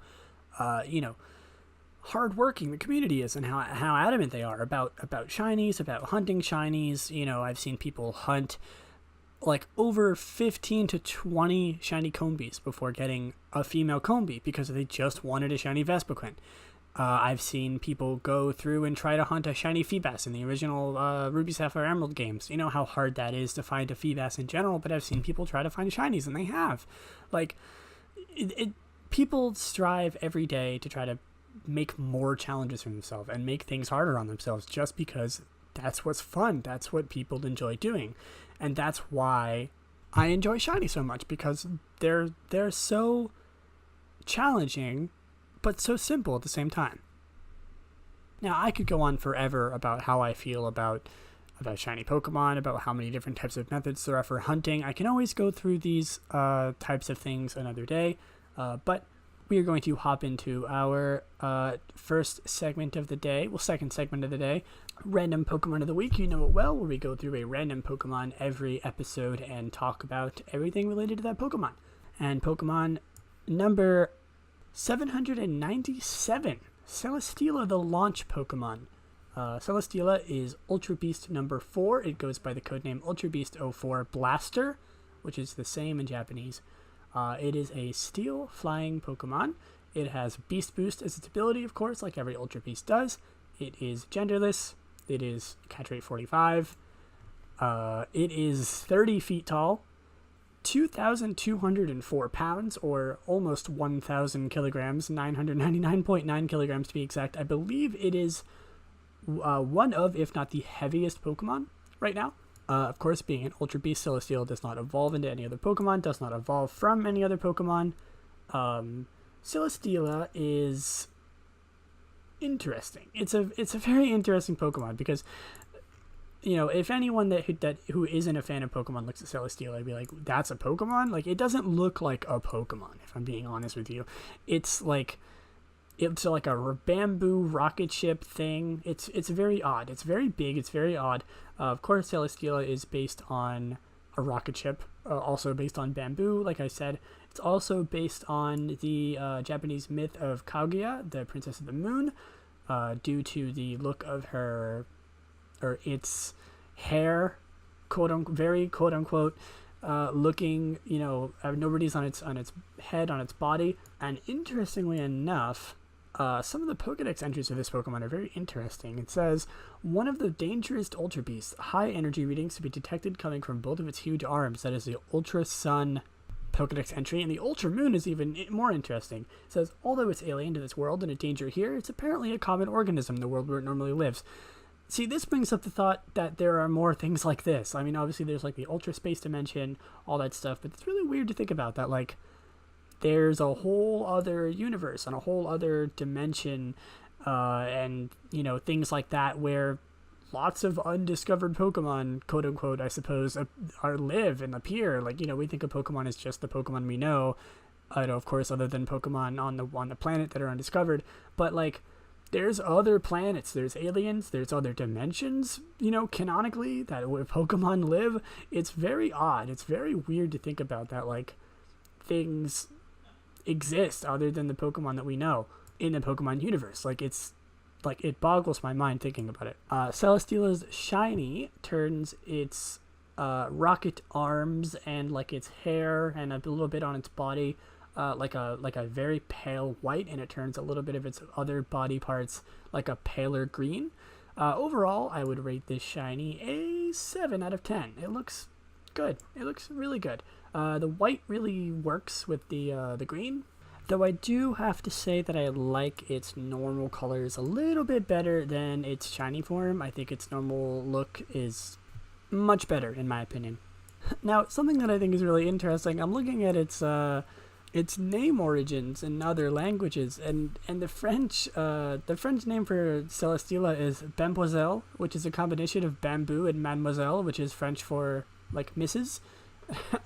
hardworking the community is, and how adamant they are about shinies, about hunting shinies. I've seen people hunt over 15 to 20 shiny Combees before getting a female Combee, because they just wanted a shiny Vespiquen. I've seen people go through and try to hunt a shiny Feebas in the original Ruby, Sapphire, Emerald games. You know how hard that is to find a Feebas in general, but I've seen people try to find shinies, and they have. People strive every day to try to make more challenges for themselves and make things harder on themselves, just because that's what's fun. That's what people enjoy doing. And that's why I enjoy shiny so much because they're so challenging, but so simple at the same time. Now, I could go on forever about how I feel about shiny Pokemon, about how many different types of methods there are for hunting. I can always go through these types of things another day, but we are going to hop into our first segment of the day, second segment of the day, Random Pokemon of the Week. You know it well, where we go through a random Pokemon every episode and talk about everything related to that Pokemon. And Pokemon number 797, Celesteela, the launch Pokemon. Celesteela is Ultra Beast number 4. It goes by the codename Ultra Beast 04 Blaster, which is the same in Japanese. It is a steel flying Pokemon. It has Beast Boost as its ability, of course, like every Ultra Beast does. It is genderless. It is catch rate 45. It is 30 feet tall, 2,204 pounds, or almost 1,000 kilograms, 999.9 kilograms to be exact. I believe it is one of, if not the heaviest Pokemon right now. Of course, being an Ultra Beast, Celesteela does not evolve into any other Pokemon, does not evolve from any other Pokemon. Celesteela is interesting. It's a very interesting Pokemon because, you know, if anyone who isn't a fan of Pokemon looks at Celesteela, I'd be like, that's a Pokemon? Like, it doesn't look like a Pokemon, if I'm being honest with you. It's like a bamboo rocket ship thing. It's very odd. It's very big. It's very odd. Of course, Celesteela is based on a rocket ship, also based on bamboo, like I said. It's also based on the Japanese myth of Kaguya, the Princess of the Moon, due to the look of her, or its hair, very quote-unquote, looking, you know, nobody's on its head, on its body. And interestingly enough, some of the Pokedex entries for this Pokemon are very interesting. It says, one of the dangerous Ultra Beasts, high energy readings to be detected coming from both of its huge arms. That is the Ultra Sun Pokedex entry. And the Ultra Moon is even more interesting. It says, although it's alien to this world and a danger here, it's apparently a common organism in the world where it normally lives. See, this brings up the thought that there are more things like this. I mean, obviously there's like the Ultra Space Dimension, all that stuff, but it's really weird to think about that, like, there's a whole other universe and a whole other dimension, and, you know, things like that where lots of undiscovered Pokemon, quote unquote, I suppose, live and appear. Like, you know, we think of Pokemon as just the Pokemon we know, of course, other than Pokemon on the planet that are undiscovered. But like, there's other planets, there's aliens, there's other dimensions, you know, canonically, that where Pokemon live. It's very odd. It's very weird to think about that, like, things exist other than the Pokemon that we know in the Pokemon universe. Like, it's like, it boggles my mind thinking about it. Celesteela's shiny turns its rocket arms and like its hair and a little bit on its body like a very pale white, and it turns a little bit of its other body parts like a paler green. Overall, I would rate this shiny a 7 out of 10. It looks good. It looks really good. The white really works with the green, though I do have to say that I like its normal colors a little bit better than its shiny form. I think its normal look is much better, in my opinion. Now, something that I think is really interesting, I'm looking at its name origins in other languages, and the French name for Celesteela is Bamboozle, which is a combination of bamboo and mademoiselle, which is French for like Mrs.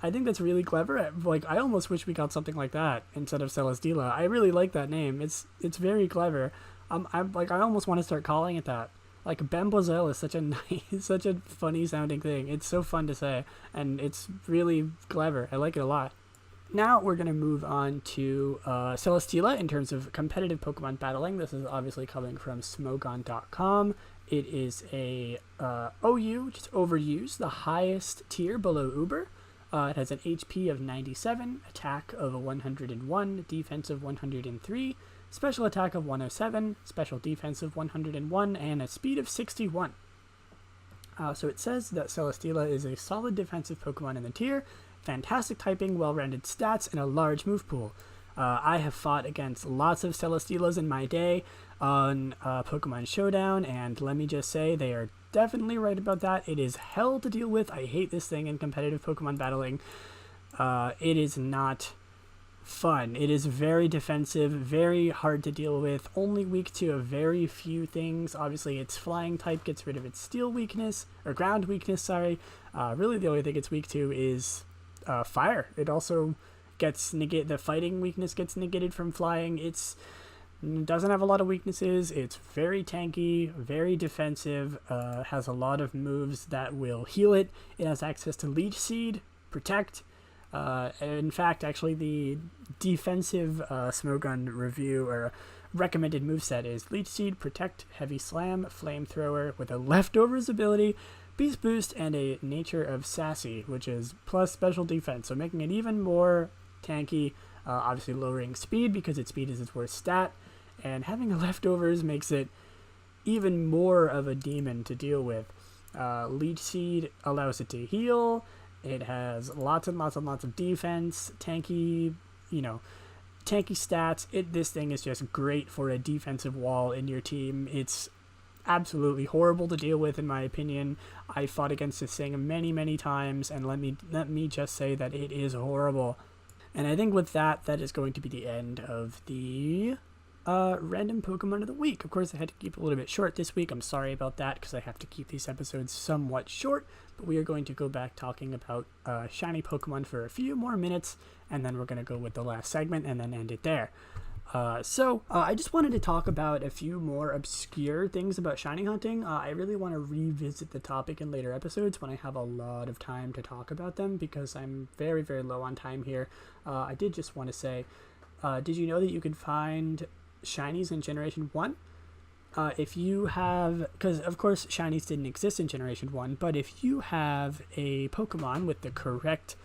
I think that's really clever. Like, I almost wish we got something like that instead of Celesteela. I really like that name. It's very clever. I'm like, I almost want to start calling it that. Like, Bamboozle is such a nice, such a funny sounding thing. It's so fun to say, and it's really clever. I like it a lot. Now we're going to move on to Celesteela in terms of competitive Pokemon battling. This is obviously coming from Smogon.com. It is a OU, which is overused, the highest tier below Uber. It has an HP of 97, attack of 101, defense of 103, special attack of 107, special defense of 101, and a speed of 61. So it says that Celesteela is a solid defensive Pokemon in the tier, fantastic typing, well-rounded stats, and a large move pool. I have fought against lots of Celesteelas in my day. on Pokemon Showdown, and let me just say they are definitely right about that. It is hell to deal with. I hate this thing in competitive Pokemon battling. It is not fun. It is very defensive, very hard to deal with, only weak to a very few things. Obviously, its flying type gets rid of its steel weakness, or ground weakness, sorry. Really, the only thing it's weak to is fire. It also gets the fighting weakness gets negated from flying. It doesn't have a lot of weaknesses. It's very tanky, very defensive, has a lot of moves that will heal it. It has access to Leech Seed, Protect. In fact, actually, the defensive Smogon review or recommended moveset is Leech Seed, Protect, Heavy Slam, Flamethrower with a Leftovers ability, Beast Boost, and a Nature of Sassy, which is plus special defense, so making it even more tanky, obviously lowering speed because its speed is its worst stat, and having a Leftovers makes it even more of a demon to deal with. Leech Seed allows it to heal. It has lots and lots and lots of defense, tanky stats. This thing is just great for a defensive wall in your team. It's absolutely horrible to deal with, in my opinion. I fought against this thing many, many times, and let me just say that it is horrible. And I think with that is going to be the end of the random Pokemon of the week. Of course, I had to keep it a little bit short this week. I'm sorry about that because I have to keep these episodes somewhat short, but we are going to go back talking about shiny Pokemon for a few more minutes, and then we're going to go with the last segment and then end it there. So I just wanted to talk about a few more obscure things about shiny hunting. I really want to revisit the topic in later episodes when I have a lot of time to talk about them, because I'm very, very low on time here. I did just want to say, did you know that you could find shinies in Generation 1? If you have, because of course shinies didn't exist in Generation 1, but if you have a Pokemon with the correct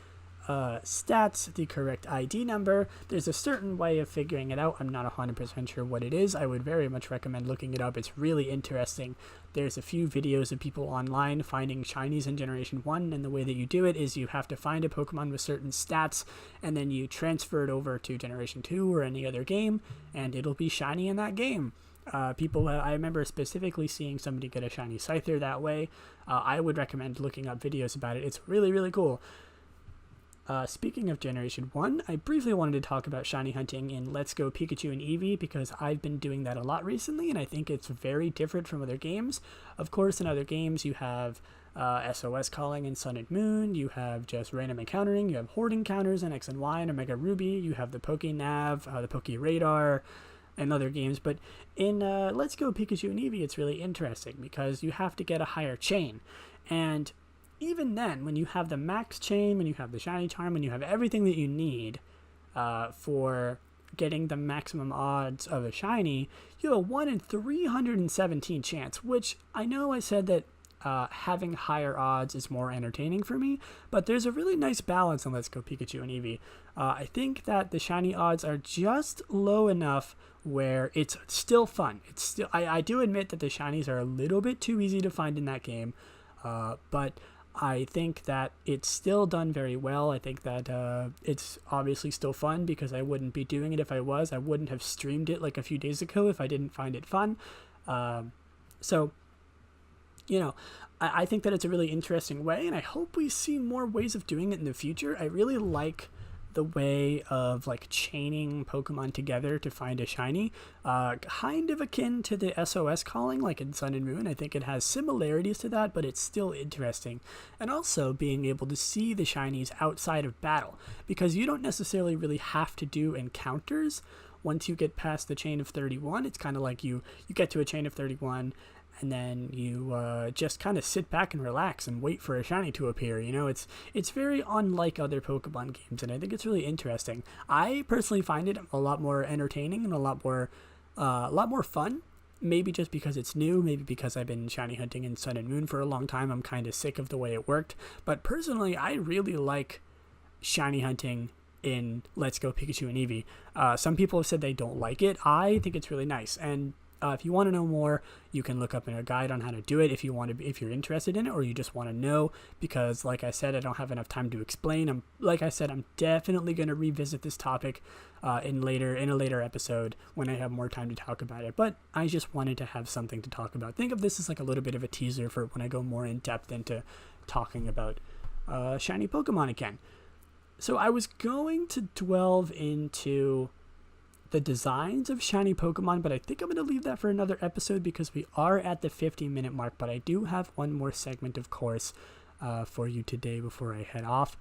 stats, the correct ID number, there's a certain way of figuring it out. I'm not 100% sure what it is. I would very much recommend looking it up. It's really interesting. There's a few videos of people online finding shinies in Generation 1, and the way that you do it is you have to find a Pokemon with certain stats, and then you transfer it over to Generation 2 or any other game, and it'll be shiny in that game. I remember specifically seeing somebody get a shiny Scyther that way. I would recommend looking up videos about it. It's really, really cool. Speaking of Generation 1, I briefly wanted to talk about shiny hunting in Let's Go Pikachu and Eevee, because I've been doing that a lot recently, and I think it's very different from other games. Of course, in other games, you have SOS calling in Sun and Moon, you have just random encountering, you have horde encounters in X and Y and Omega Ruby, you have the PokeNav, the PokeRadar, and other games. But in Let's Go Pikachu and Eevee, it's really interesting because you have to get a higher chain. And even then, when you have the max chain, when you have the shiny charm, when you have everything that you need for getting the maximum odds of a shiny, you have a 1 in 317 chance, which I know I said that having higher odds is more entertaining for me, but there's a really nice balance in Let's Go Pikachu and Eevee. I think that the shiny odds are just low enough where it's still fun. I do admit that the shinies are a little bit too easy to find in that game, but I think that it's still done very well. I think that it's obviously still fun, because I wouldn't be doing it if I was. I wouldn't have streamed it like a few days ago if I didn't find it fun. So, I think that it's a really interesting way, and I hope we see more ways of doing it in the future. I really like the way of chaining Pokemon together to find a shiny, kind of akin to the SOS calling like in Sun and Moon. I think it has similarities to that, but it's still interesting. And also being able to see the shinies outside of battle, because you don't necessarily really have to do encounters once you get past the chain of 31. It's kind of like you get to a chain of 31, and then you just kind of sit back and relax and wait for a shiny to appear. It's very unlike other Pokemon games, and I think it's really interesting. I personally find it a lot more entertaining and a lot more fun. Maybe just because it's new, maybe because I've been shiny hunting in Sun and Moon for a long time. I'm kind of sick of the way it worked. But personally, I really like shiny hunting in Let's Go Pikachu and Eevee. Some people have said they don't like it. I think it's really nice, and If you want to know more, you can look up in a guide on how to do it if if you're interested in it, or you just want to know, because like I said, I don't have enough time to explain. I'm definitely going to revisit this topic in a later episode when I have more time to talk about it. But I just wanted to have something to talk about. Think of this as like a little bit of a teaser for when I go more in depth into talking about shiny Pokemon again. So I was going to delve into the designs of shiny Pokemon, but I think I'm going to leave that for another episode because we are at the 50-minute mark. But I do have one more segment, of course, for you today before I head off.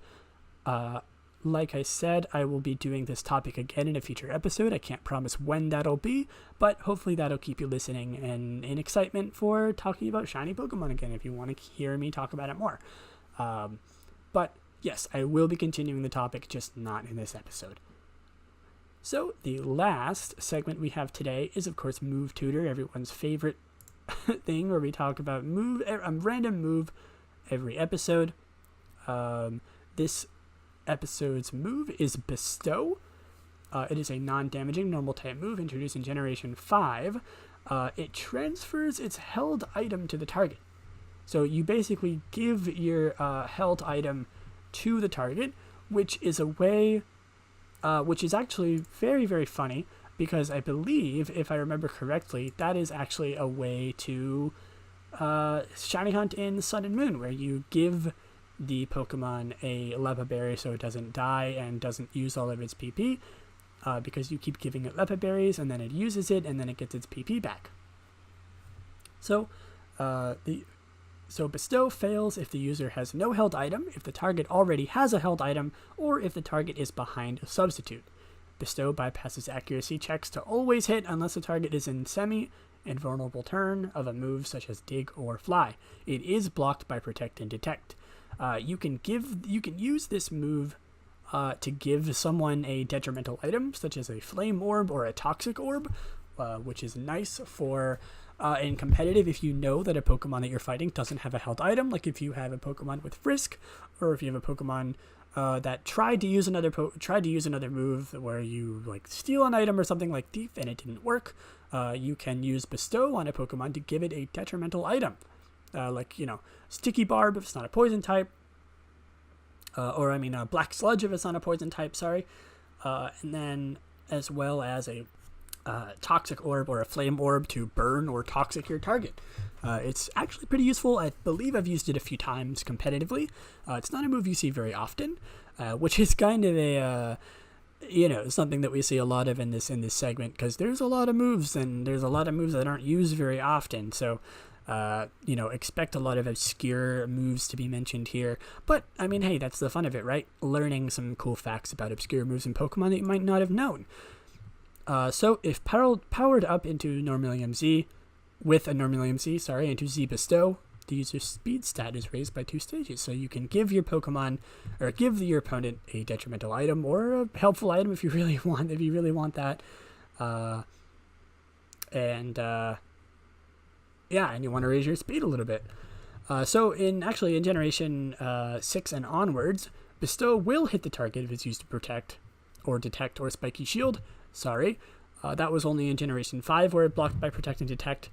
Like I said, I will be doing this topic again in a future episode. I can't promise when that'll be, but hopefully that'll keep you listening and in excitement for talking about shiny Pokemon again if you want to hear me talk about it more. But yes, I will be continuing the topic, just not in this episode. So the last segment we have today is, of course, Move Tutor, everyone's favorite thing, where we talk about a random move every episode. This episode's move is Bestow. It is a non-damaging normal type move introduced in Generation 5. It transfers its held item to the target. So you basically give your held item to the target, which is a way... which is actually very, very funny, because I believe, if I remember correctly, that is actually a way to shiny hunt in Sun and Moon, where you give the Pokemon a Leppa Berry so it doesn't die and doesn't use all of its PP, because you keep giving it Leppa Berries, and then it uses it, and then it gets its PP back. So, Bestow fails if the user has no held item, if the target already has a held item, or if the target is behind a substitute. Bestow bypasses accuracy checks to always hit unless the target is in semi-invulnerable turn of a move such as Dig or Fly. It is blocked by Protect and Detect. You can use this move to give someone a detrimental item, such as a Flame Orb or a Toxic Orb, which is nice for... in competitive, if you know that a Pokemon that you're fighting doesn't have a held item, like if you have a Pokemon with Frisk, or if you have a Pokemon that tried to use another move where you like steal an item or something like Thief and it didn't work, you can use Bestow on a Pokemon to give it a detrimental item, like Sticky Barb if it's not a poison type, Black Sludge if it's not a poison type. And then as well as a Toxic Orb or a Flame Orb to burn or toxic your target. It's actually pretty useful. I believe I've used it a few times competitively. It's not a move you see very often, which is kind of a something that we see a lot of in this segment, because there's a lot of moves, and there's a lot of moves that aren't used very often. So expect a lot of obscure moves to be mentioned here. But I mean, hey, that's the fun of it, right? Learning some cool facts about obscure moves in Pokemon that you might not have known. So if powered up into Normalium Z, into Z Bestow, the user's speed stat is raised by 2 stages. So you can give your Pokemon, or give your opponent a detrimental item or a helpful item if you really want that. And you want to raise your speed a little bit. So in Generation 6 and onwards, Bestow will hit the target if it's used to protect or detect or spiky shield. That was only in Generation 5 where it blocked by Protect and Detect.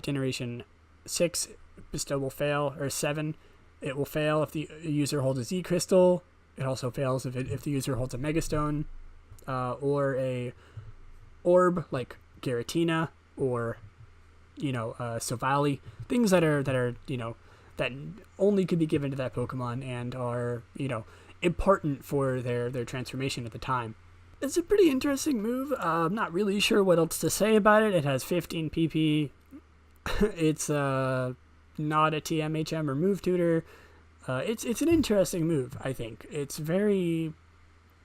Generation 6, Bestow will fail, or 7, it will fail if the user holds a Z Crystal. It also fails if the user holds a Megastone, or a Orb like Giratina, or Silvally. Things that are that only could be given to that Pokemon and are important for their transformation at the time. It's a pretty interesting move. I'm not really sure what else to say about it. It has 15 PP. It's not a TMHM or Move Tutor. It's an interesting move, I think. It's very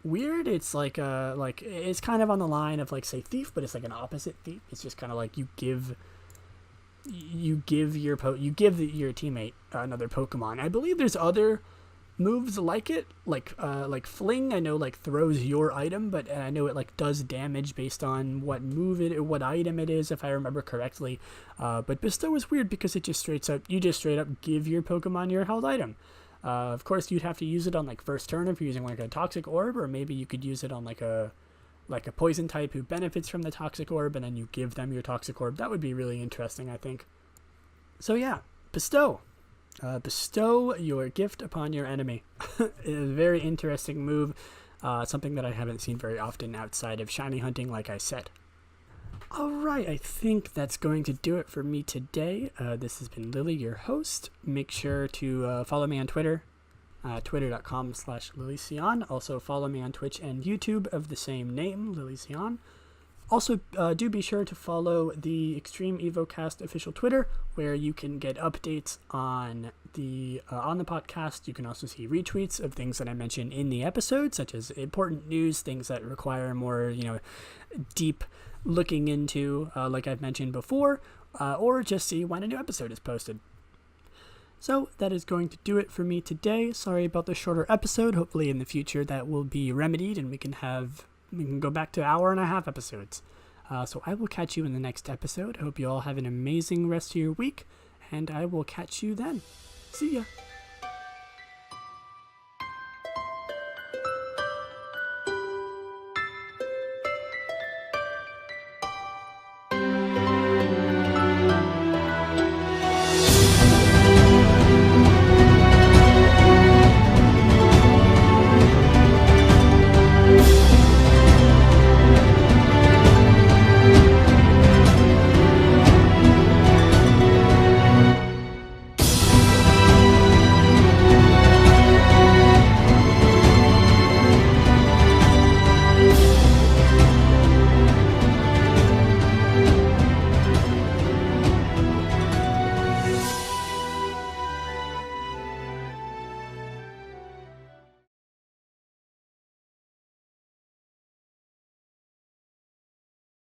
weird. It's it's kind of on the line of say Thief, but it's like an opposite Thief. It's just kind of like you give your teammate another Pokemon. I believe there's other moves like it, like Fling. I know throws your item, but I know it does damage based on what item it is, if I remember correctly. But Bestow is weird because it just straight up give your Pokemon your held item. Of course, you'd have to use it on first turn if you're using a Toxic Orb, or maybe you could use it on like a poison type who benefits from the toxic orb, and then you give them your toxic orb. That would be really interesting, I think. So yeah, bestow. Bestow your gift upon your enemy. It is a very interesting move. Something that I haven't seen very often outside of shiny hunting, like I said. Alright, I think that's going to do it for me today. This has been Lily, your host. Make sure to follow me on Twitter, twitter.com/LilyCion. Also follow me on Twitch and YouTube of the same name, LilyCion. Also, do be sure to follow the Extreme EvoCast official Twitter, where you can get updates on the podcast. You can also see retweets of things that I mention in the episode, such as important news, things that require more, deep looking into, like I've mentioned before, or just see when a new episode is posted. So that is going to do it for me today. Sorry about the shorter episode. Hopefully in the future that will be remedied and we can go back to hour-and-a-half episodes. So I will catch you in the next episode. Hope you all have an amazing rest of your week, and I will catch you then. See ya.